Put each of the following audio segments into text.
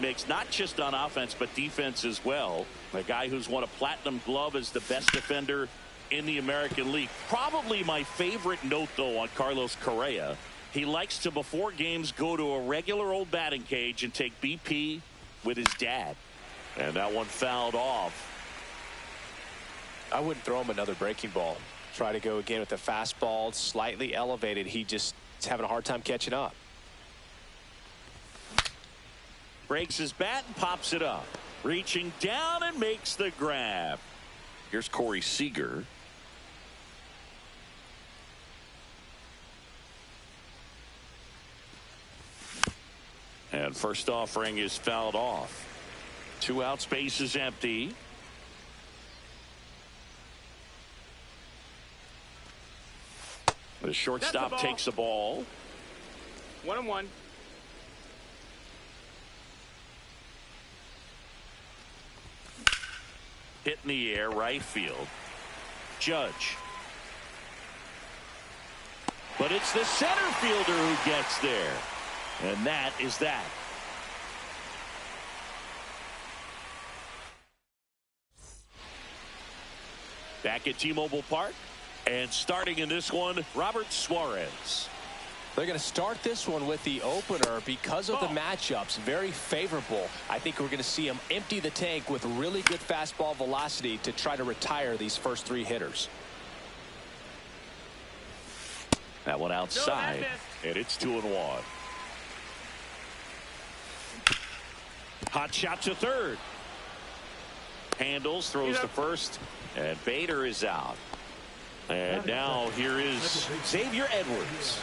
makes, not just on offense but defense as well. A guy who's won a platinum glove as the best defender in the American League. Probably my favorite note, though, on Carlos Correa. He likes to, before games, go to a regular old batting cage and take BP with his dad. And that one fouled off. I wouldn't throw him another breaking ball. Try to go again with the fastball, slightly elevated. He just is having a hard time catching up. Breaks his bat and pops it up. Reaching down and makes the grab. Here's Corey Seager. And first offering is fouled off. 2 outs, base is empty. The shortstop takes the ball. 1-1. Hit in the air, right field. Judge. But it's the center fielder who gets there. And that is that. Back at T-Mobile Park. And starting in this one, Robert Suarez. They're going to start this one with the opener because of the matchups. Very favorable. I think we're going to see him empty the tank with really good fastball velocity to try to retire these first 3 hitters. That one outside, and it's 2-1. Hot shot to third. Handles, throws to first, and Bader is out. And now here is Xavier Edwards.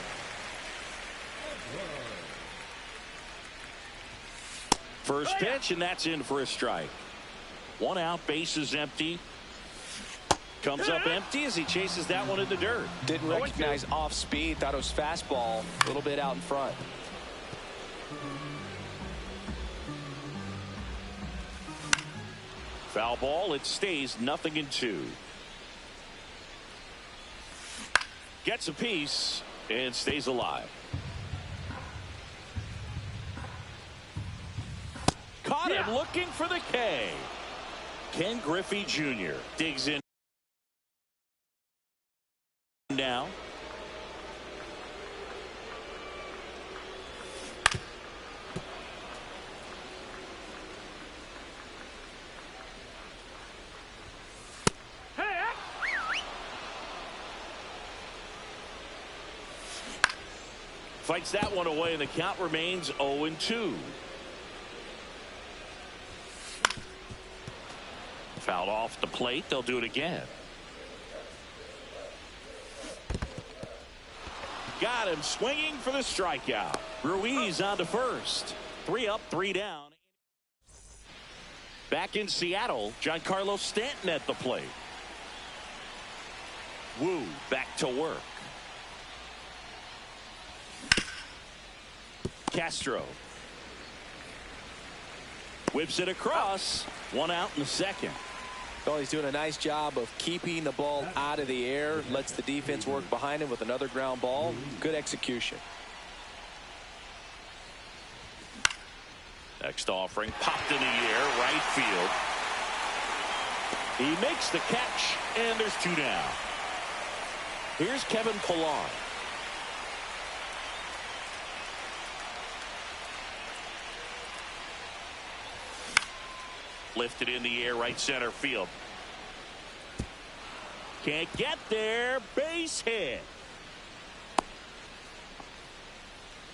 First pitch, and that's in for a strike. 1 out, base is empty. Comes up empty as he chases that one in the dirt. Didn't recognize off speed, thought it was fastball, a little bit out in front. Foul ball, it stays 0-2. Gets a piece and stays alive. Caught him looking for the K. Ken Griffey Jr. digs in now. Fights that one away, and the count remains 0-2. Fouled off the plate. They'll do it again. Got him swinging for the strikeout. Ruiz on to first. 3 up, 3 down. Back in Seattle, Giancarlo Stanton at the plate. Wu back to work. Castro whips it across. 1 out in the second. Well, he's doing a nice job of keeping the ball out of the air. Lets the defense work behind him with another ground ball. Good execution. Next offering popped in the air, right field. He makes the catch, and there's 2 down. Here's Kevin Pillar. Lifted in the air, right center field. Can't get there. Base hit.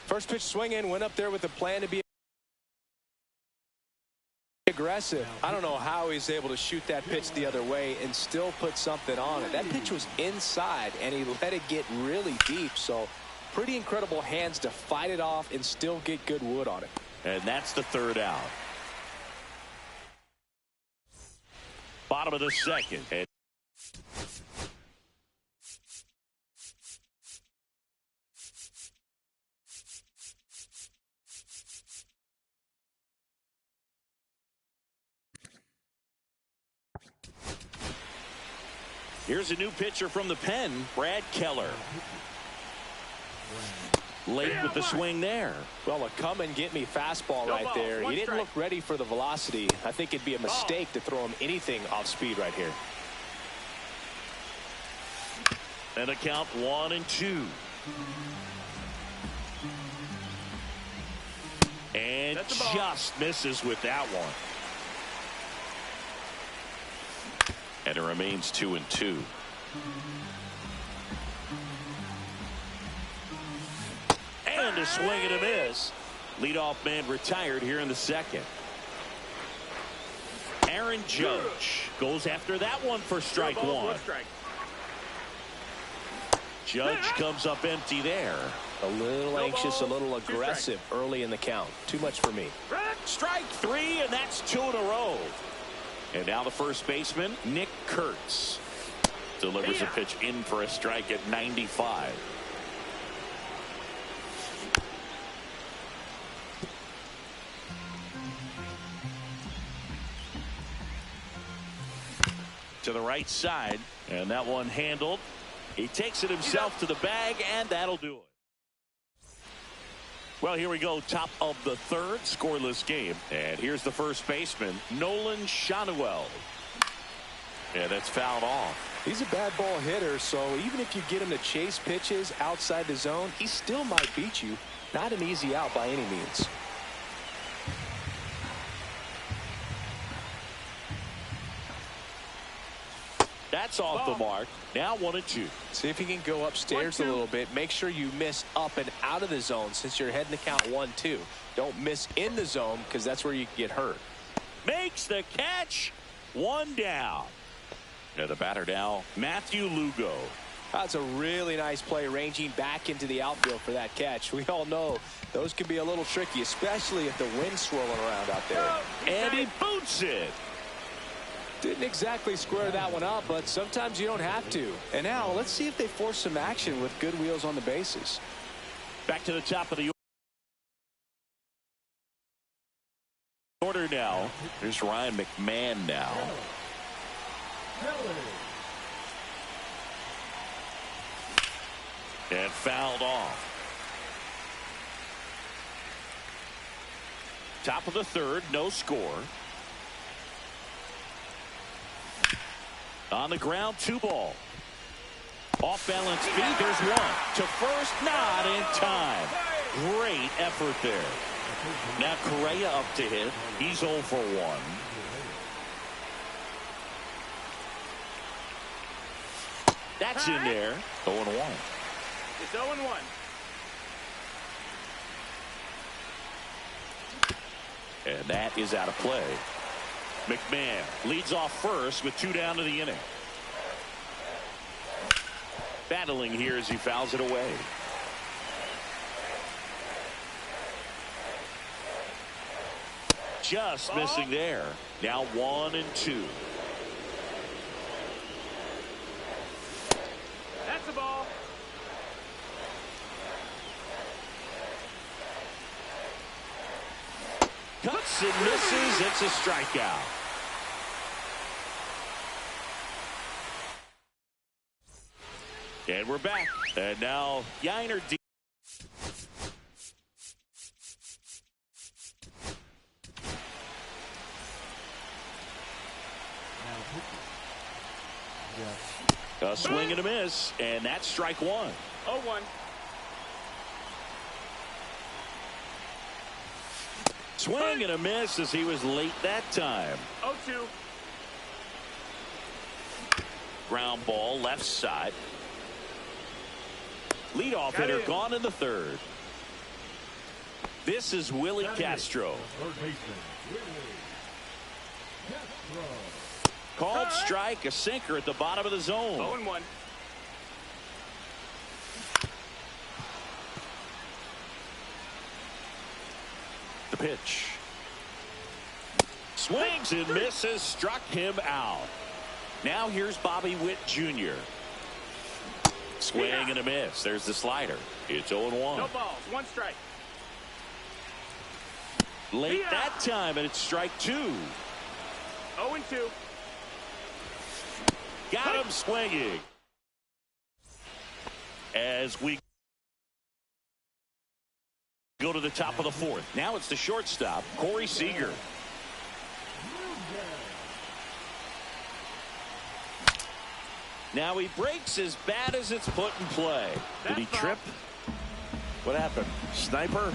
First pitch swinging, went up there with a plan to be aggressive. I don't know how he's able to shoot that pitch the other way and still put something on it. That pitch was inside, and he let it get really deep. So pretty incredible hands to fight it off and still get good wood on it. And that's the 3rd out. Bottom of the second. And here's a new pitcher from the pen, Brad Keller. Late with the swing there. Well, a come-and-get-me fastball right there. He didn't look ready for the velocity. I think it'd be a mistake to throw him anything off speed right here. And a count 1-2. And just misses with that one. And it remains 2-2. And a swing and a miss. Leadoff man retired here in the second. Aaron Judge goes after that one for strike one. Judge comes up empty there. A little anxious, a little aggressive early in the count. Too much for me. Strike three, and that's 2 in a row. And now the first baseman, Nick Kurtz, delivers a pitch in for a strike at 95. To the right side, and that one handled. He takes it himself to the bag, and that'll do it. Well, here we go, top of the third, scoreless game. And here's the first baseman, Nolan Schanuel. And that's fouled off. He's a bad ball hitter, so even if you get him to chase pitches outside the zone, he still might beat you. Not an easy out by any means. That's off the mark. Now 1-2. See if you can go upstairs a little bit. Make sure you miss up and out of the zone since you're heading to count 1-2. Don't miss in the zone because that's where you can get hurt. Makes the catch. One down. And the batter now, Matthew Lugo. That's a really nice play, ranging back into the outfield for that catch. We all know those can be a little tricky, especially if the wind's swirling around out there. And he boots it. Didn't exactly square that one up, but sometimes you don't have to. And now let's see if they force some action with good wheels on the bases. Back to the top of the order now. There's Ryan McMahon now. And fouled off. Top of the third, no score. On the ground, 2 ball. Off balance feed, there's one. To first, not in time. Great effort there. Now Correa up to hit. He's 0 for 1. That's in there. 0-1. It's 0-1. And that is out of play. McMahon leads off first with 2 down to the inning. Battling here as he fouls it away. Just missing there. Now 1-2. That's the ball. Cuts and misses. It's a strikeout. And we're back. And now Yainer D. A swing and a miss, and that's strike 1. 0-1. Swing and a miss as he was late that time. 0-2. Ground ball left side. Leadoff hitter gone in the third. This is Willie Castro. Called strike, a sinker at the bottom of the zone. 0-1. The pitch. Swings and misses, struck him out. Now here's Bobby Witt Jr. Swing and a miss. There's the slider. It's 0-1. No balls. 1 strike. Late that time, and it's strike 2. 0-2. Got him swinging. As we Go to the top of the fourth. Now it's the shortstop, Corey Seager. Now he breaks as bad as it's put in play. Did he trip? What happened? Sniper?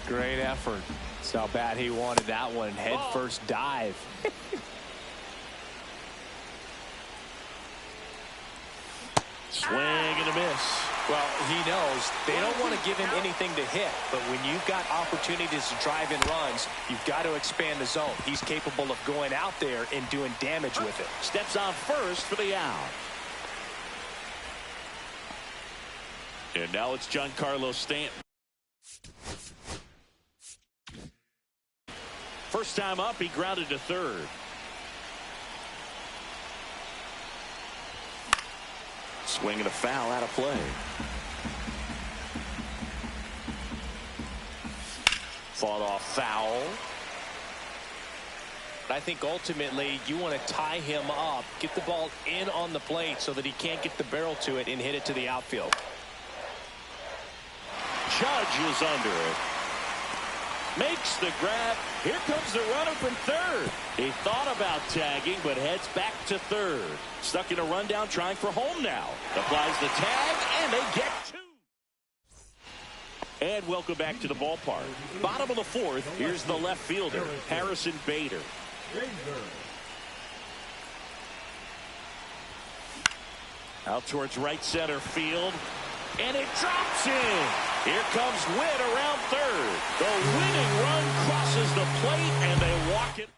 Great effort. That's how bad he wanted that one. Head first dive. Swing and a miss. Well, he knows they don't want to give him anything to hit, but when you've got opportunities to drive in runs, you've got to expand the zone. He's capable of going out there and doing damage with it. Steps on first for the out. And now it's Giancarlo Stanton. First time up, he grounded to third. Swing and a foul out of play. Fought off foul. But I think ultimately you want to tie him up, get the ball in on the plate so that he can't get the barrel to it and hit it to the outfield. Judge is under it. Makes the grab. Here comes the runner from third. He thought about tagging, but heads back to third. Stuck in a rundown, trying for home now. Applies the tag, and they get two. And welcome back to the ballpark. Bottom of the fourth, here's the left fielder, Harrison Bader. Out towards right center field. And it drops in. Here comes Witt around third. The winning run crosses the plate, and they walk it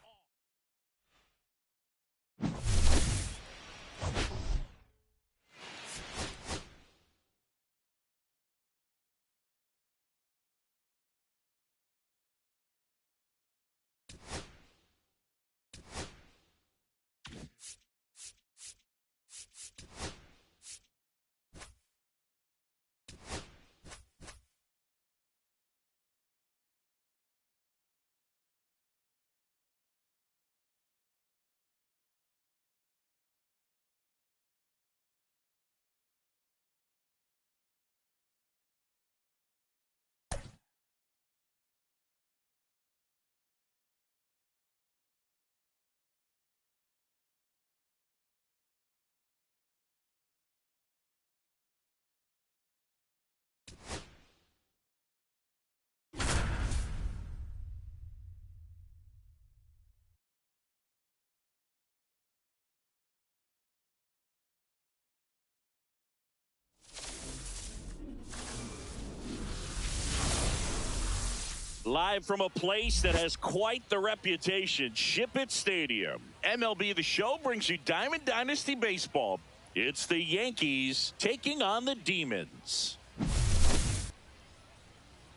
live from a place that has quite the reputation, Ship It Stadium. MLB The Show brings you Diamond Dynasty Baseball. It's the Yankees taking on the Demons.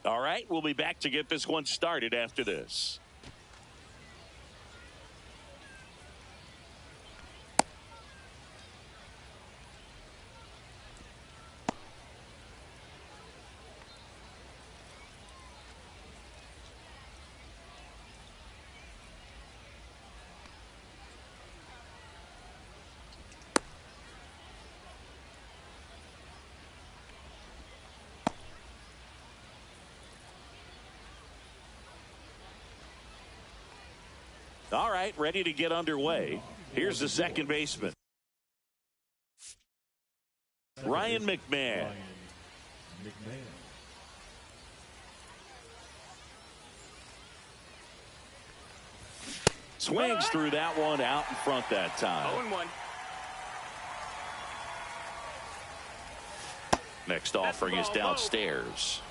All right, we'll be back to get this one started after this. All right, ready to get underway. Here's the second baseman, Ryan McMahon. Swings through that one, out in front that time. 0-1. Next offering is downstairs.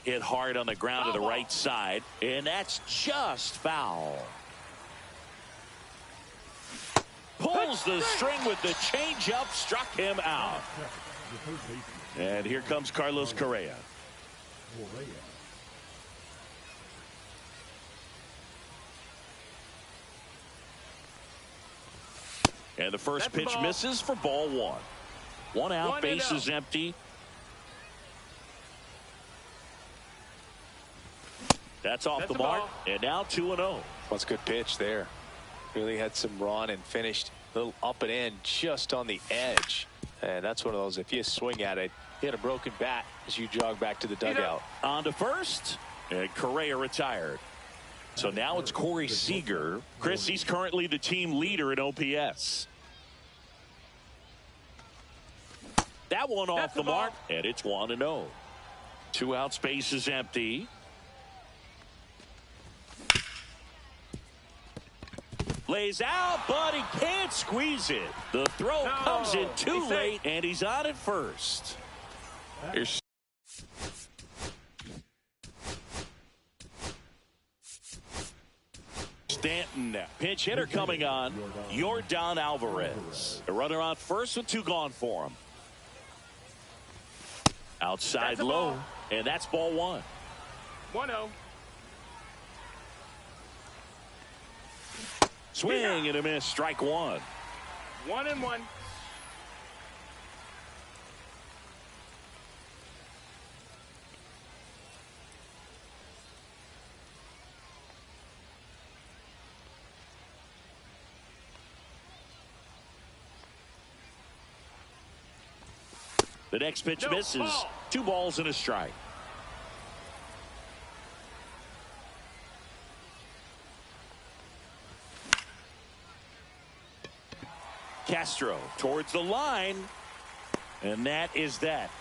Hit hard on the ground to the right side, and that's just foul. Pulls the string with the changeup, struck him out. And here comes Carlos Correa. And the first pitch misses for ball one. One out, bases empty. That's off the mark. And now 2-0. That's a good pitch there. Really had some run and finished a little up and in just on the edge. And that's one of those, if you swing at it, you had a broken bat as you jog back to the dugout. On to first, and Correa retired. So now it's Corey Seager. Chris, he's currently the team leader in OPS. That one off the mark, and it's 1-0. 2 out, space is empty. Lays out, but he can't squeeze it. The throw comes in too late, and he's on at first. Here's Stanton now. Pinch hitter coming on. Yordan Alvarez. A runner on first with 2 gone for him. Outside low, and that's ball 1. 1-0. Swing and a miss, strike 1. 1-1. The next pitch misses. Ball. 2 balls and a strike. Castro towards the line, and that is that.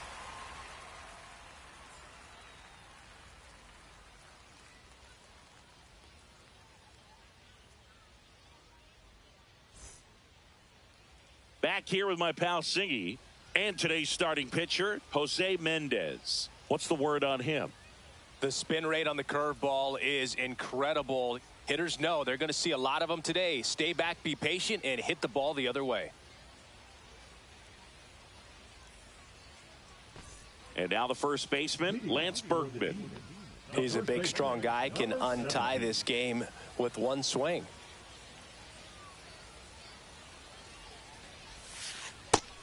Back here with my pal Singy and today's starting pitcher, Jose Mendez. What's the word on him? The spin rate on the curveball is incredible. Hitters know they're going to see a lot of them today. Stay back, be patient, and hit the ball the other way. And now the first baseman, Lance Berkman. He's a big, strong guy, can untie this game with 1 swing.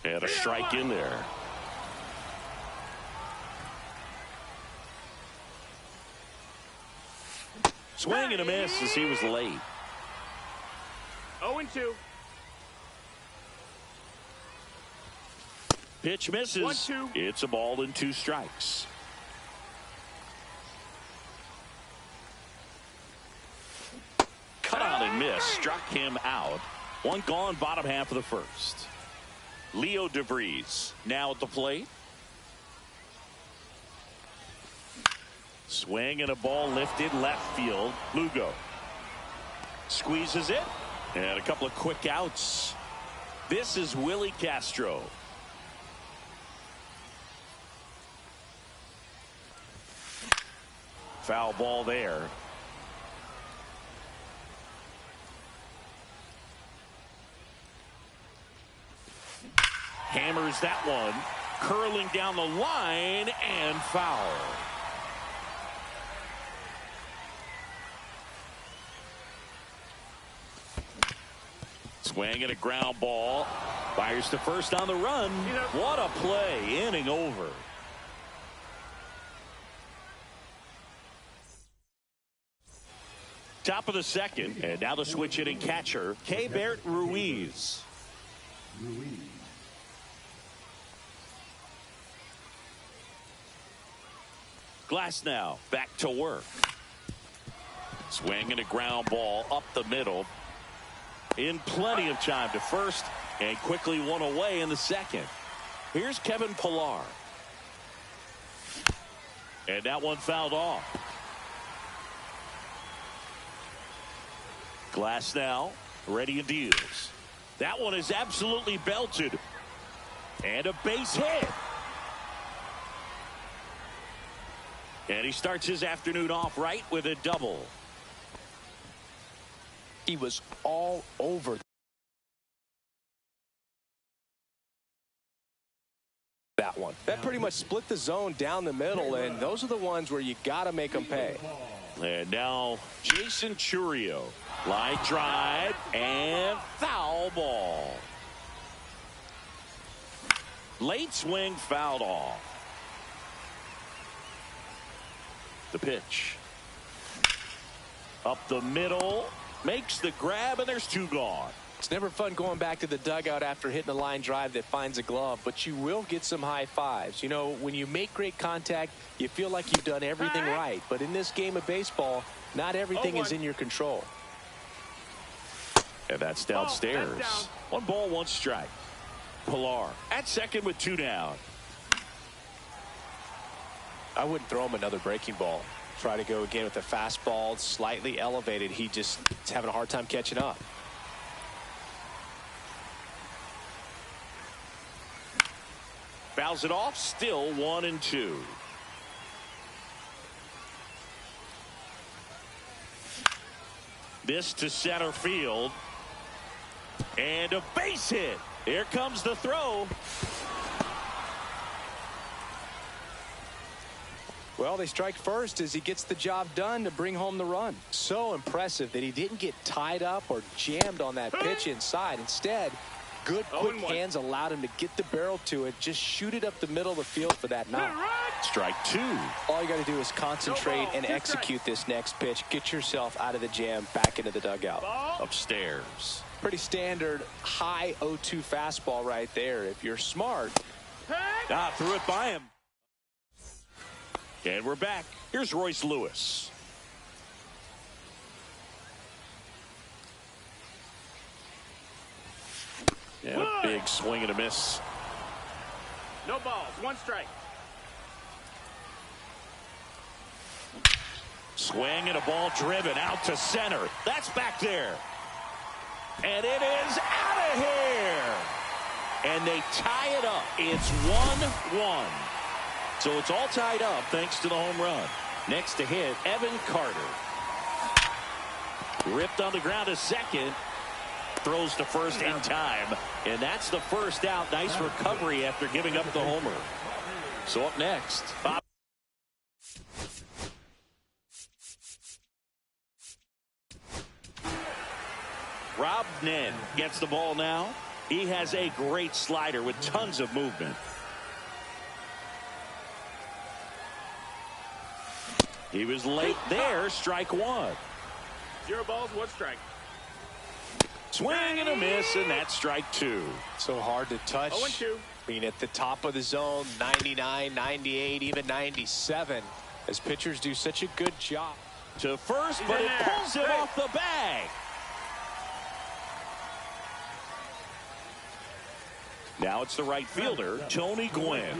And a strike in there. Swing and a miss as he was late. 0-2. Pitch misses. 1-2. It's a ball and 2 strikes. Cut on and miss. Struck him out. 1 gone, bottom half of the first. Leo DeVries now at the plate. Swing and a ball lifted left field. Lugo squeezes it, and a couple of quick outs. This is Willie Castro. Foul ball there. Hammers that one, curling down the line, and foul. Swing and a ground ball. Fires to first on the run. What a play. Inning over. Top of the second, and now the switch hitting catcher, Keibert Ruiz. Glass now back to work. Swing and a ground ball up the middle. In plenty of time to first, and quickly 1 away in the second. Here's Kevin Pillar. And that one fouled off. Glass now ready and deals. That one is absolutely belted. And a base hit. And he starts his afternoon off right with a double. He was all over that one. That pretty much split the zone down the middle, and those are the ones where you got to make them pay. And now Jason Chourio. Line drive and foul ball. Late swing fouled off. The pitch. Up the middle. Makes the grab, and there's 2 gone. It's never fun going back to the dugout after hitting a line drive that finds a glove, but you will get some high fives. You know, when you make great contact, you feel like you've done everything right. But in this game of baseball, not everything is in your control. And that's downstairs. That's down. 1 ball, 1 strike. Pilar at second with 2 down. I wouldn't throw him another breaking ball. Try to go again with the fastball, slightly elevated. He just is having a hard time catching up. Fouls it off, still 1-2. This to center field. And a base hit. Here comes the throw. Well, they strike first as he gets the job done to bring home the run. So impressive that he didn't get tied up or jammed on that pitch inside. Instead, good quick hands allowed him to get the barrel to it, just shoot it up the middle of the field for that knock. Strike 2. All you got to do is concentrate and execute this next pitch. Get yourself out of the jam, back into the dugout. Upstairs. Pretty standard high 0-2 fastball right there. If you're smart. Threw it by him. And we're back. Here's Royce Lewis. And a big swing and a miss. No balls, 1 strike. Swing and a ball driven out to center. That's back there. And it is out of here. And they tie it up. It's 1-1. So it's all tied up thanks to the home run. Next to hit, Evan Carter. Ripped on the ground to second. Throws to first in time. And that's the first out. Nice recovery after giving up the homer. So up next, Bob. Rob Nen gets the ball now. He has a great slider with tons of movement. He was late there. Strike 1. 0 balls, 1 strike. Swing and a miss, and that's strike 2. So hard to touch. 0-2. I mean, at the top of the zone, 99, 98, even 97. As pitchers do such a good job. To first, but it pulls him off the bag. Now it's the right fielder, Tony Gwynn.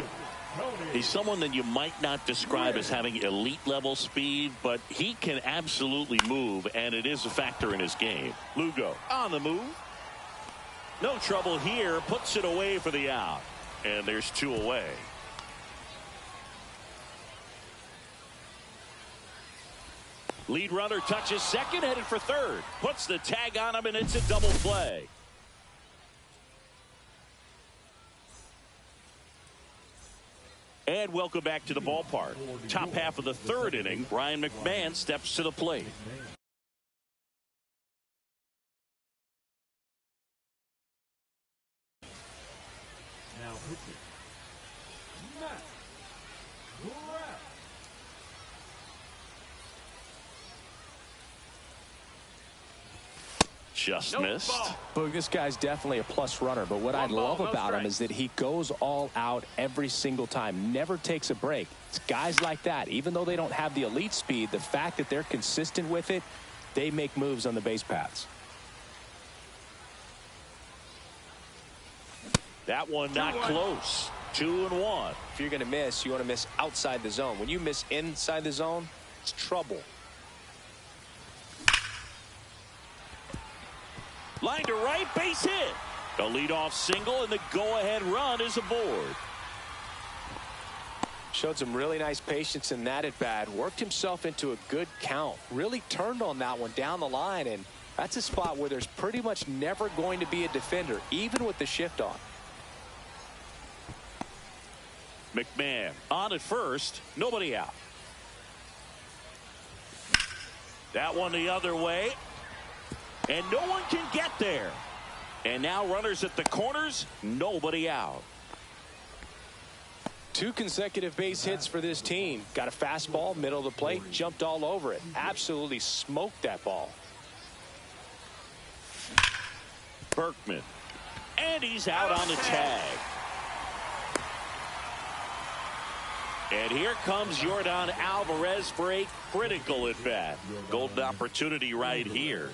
He's someone that you might not describe as having elite level speed, but he can absolutely move, and it is a factor in his game. Lugo on the move. No trouble here. Puts it away for the out. And there's 2 away. Lead runner touches second, headed for third. Puts the tag on him, and it's a double play. And welcome back to the ballpark. Top half of the 3rd inning. Ryan McMahon steps to the plate. Now pitching. Matt Corral. Just missed. Boog, this guy's definitely a plus runner, but what I love about him is that he goes all out every single time, never takes a break. It's guys like that, even though they don't have the elite speed, the fact that they're consistent with it, they make moves on the base paths. That one not close. 2-1. If you're going to miss, you want to miss outside the zone. When you miss inside the zone, it's trouble. Line to right, base hit. A leadoff single, and the go-ahead run is aboard. Showed some really nice patience in that at bat. Worked himself into a good count. Really turned on that one down the line, and that's a spot where there's pretty much never going to be a defender, even with the shift on. McMahon on at first, nobody out. That one the other way. And no one can get there. And now runners at the corners, nobody out. 2 consecutive base hits for this team. Got a fastball, middle of the plate, jumped all over it. Absolutely smoked that ball. Berkman. And he's out on the tag. And here comes Yordan Alvarez for a critical at bat. Golden opportunity right here.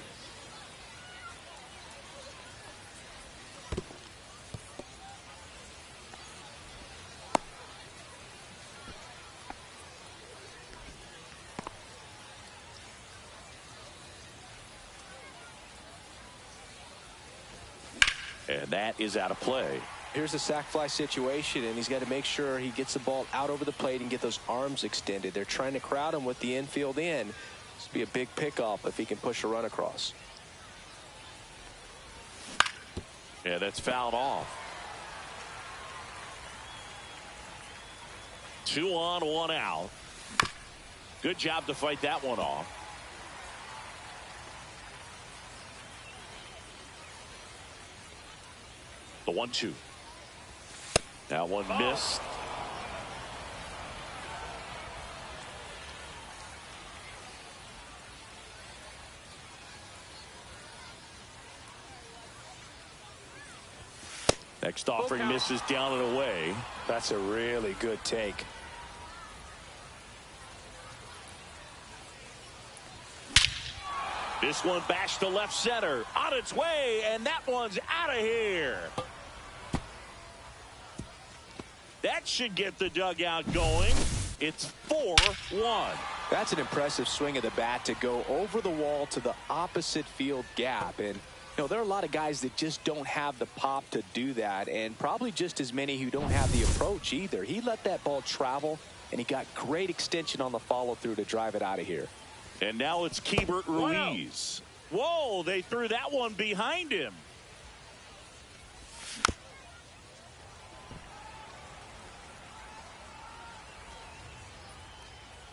And that is out of play. Here's the sac fly situation, and he's got to make sure he gets the ball out over the plate and get those arms extended. They're trying to crowd him with the infield in. This would be a big pickoff if he can push a run across. Yeah, that's fouled off. 2 on, 1 out. Good job to fight that one off. The 1-2. That one missed. Next offering misses down and away. That's a really good take. This one bashed to left center. On its way, and that one's out of here. That should get the dugout going. It's 4-1. That's an impressive swing of the bat to go over the wall to the opposite field gap. And, you know, there are a lot of guys that just don't have the pop to do that, and probably just as many who don't have the approach either. He let that ball travel, and he got great extension on the follow-through to drive it out of here. And now it's Keibert Ruiz. Whoa, they threw that one behind him.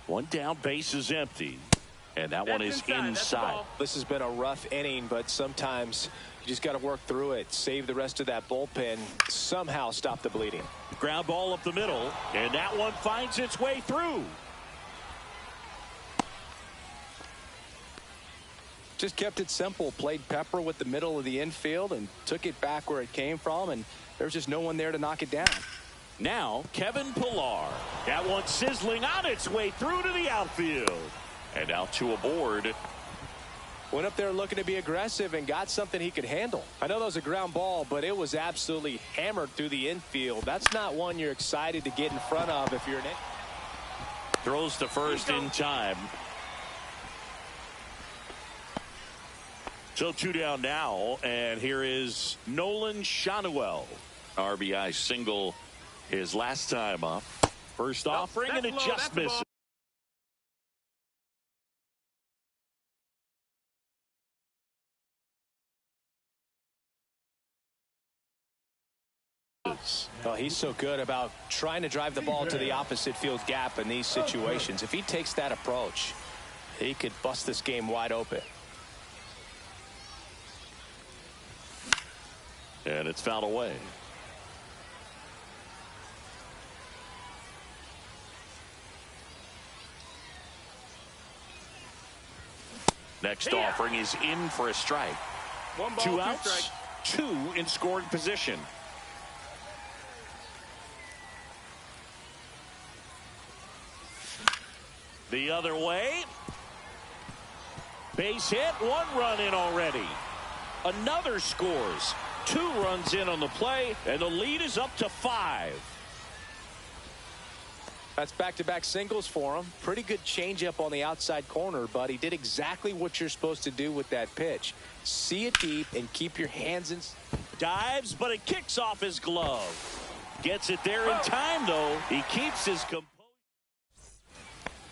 One down, base is empty. And that one is inside. This has been a rough inning, but sometimes you just got to work through it. Save the rest of that bullpen. Somehow stop the bleeding. Ground ball up the middle. And that one finds its way through. Just kept it simple. Played Pepper with the middle of the infield and took it back where it came from. And there's just no one there to knock it down. Now Kevin Pillar. That one sizzling on its way through to the outfield. And now 2 aboard. Went up there looking to be aggressive and got something he could handle. I know that was a ground ball, but it was absolutely hammered through the infield. That's not one you're excited to get in front of if you're an Throws to first in time. So 2 down now, and here is Nolan Schanuel. RBI single his last time up. First offering, and it just misses. Well, he's so good about trying to drive the ball to the opposite field gap in these situations. If he takes that approach, he could bust this game wide open. And it's fouled away. Next offering is in for a strike. 1 ball, 2 2 outs, strikes. 2 in scoring position. The other way. Base hit, 1 run in already. Another scores. 2 runs in on the play, and the lead is up to 5. That's back-to-back singles for him. Pretty good changeup on the outside corner, but he did exactly what you're supposed to do with that pitch. See it deep and keep your hands in. Dives, but it kicks off his glove. Gets it there in time, though. He keeps his composure.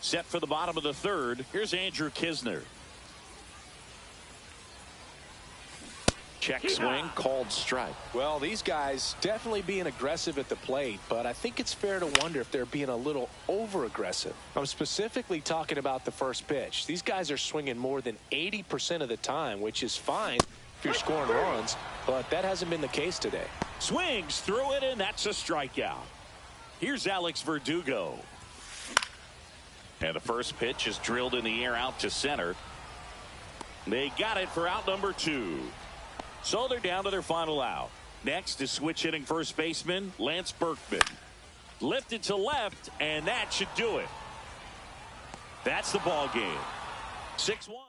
Set for the bottom of the 3rd. Here's Andrew Knizner. Check swing, called strike. Well, these guys definitely being aggressive at the plate, but I think it's fair to wonder if they're being a little over-aggressive. I'm specifically talking about the first pitch. These guys are swinging more than 80% of the time, which is fine if you're scoring runs, but that hasn't been the case today. Swings through it, and that's a strikeout. Here's Alex Verdugo. And the first pitch is drilled in the air out to center. They got it for out number 2. So they're down to their final out. Next is switch hitting first baseman Lance Berkman. Lifted to left, and that should do it. That's the ball game. 6-1.